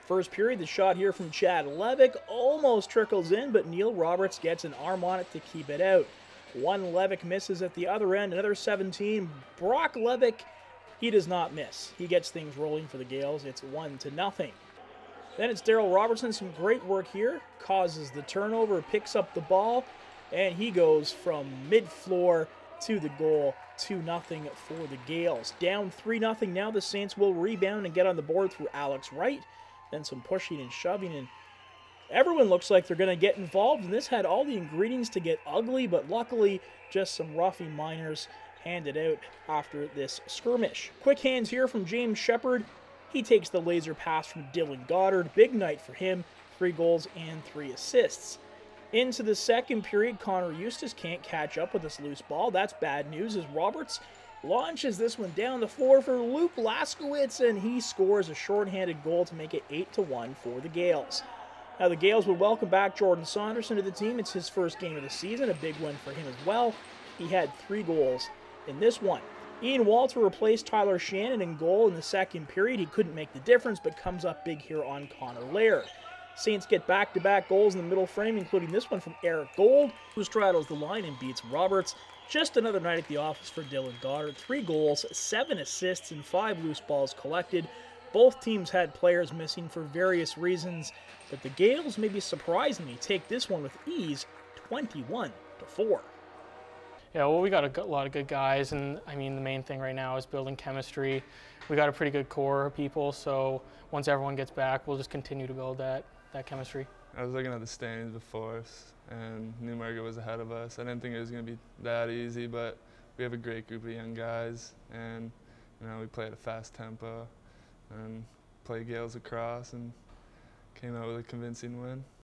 First period, the shot here from Chad Levick almost trickles in, but Neil Roberts gets an arm on it to keep it out. One Levick misses at the other end, another 17. Brock Levick, he does not miss. He gets things rolling for the Gales. It's 1-0. Then it's Daryl Robertson, some great work here, causes the turnover, picks up the ball, and he goes from mid-floor to the goal, 2-0 for the Gales. Down 3-0 now, the Saints will rebound and get on the board through Alex Wright. Then some pushing and shoving, and everyone looks like they're going to get involved, and this had all the ingredients to get ugly, but luckily just some roughy minors handed out after this skirmish. Quick hands here from James Shepard. He takes the laser pass from Dylan Goddard. Big night for him, 3 goals and 3 assists. Into the second period, Connor Eustace can't catch up with this loose ball. That's bad news as Roberts launches this one down the floor for Luke Laskowitz, and he scores a shorthanded goal to make it 8-1 for the Gales. Now the Gales would welcome back Jordan Saunderson to the team. It's his first game of the season, a big win for him as well. He had 3 goals in this one. Ian Walter replaced Tyler Shannon in goal in the second period. He couldn't make the difference, but comes up big here on Connor Laird. Saints get back-to-back goals in the middle frame, including this one from Eric Gold, who straddles the line and beats Roberts. Just another night at the office for Dylan Goddard. 3 goals, 7 assists, and 5 loose balls collected. Both teams had players missing for various reasons, but the Gales, maybe surprisingly, take this one with ease, 21-4. Yeah, well, we got a lot of good guys, and I mean, the main thing right now is building chemistry. We got a pretty good core of people, so once everyone gets back, we'll just continue to build that chemistry. I was looking at the standings before us, and Newmarket was ahead of us. I didn't think it was going to be that easy, but we have a great group of young guys, and we play at a fast tempo and play Gales across and came out with a convincing win.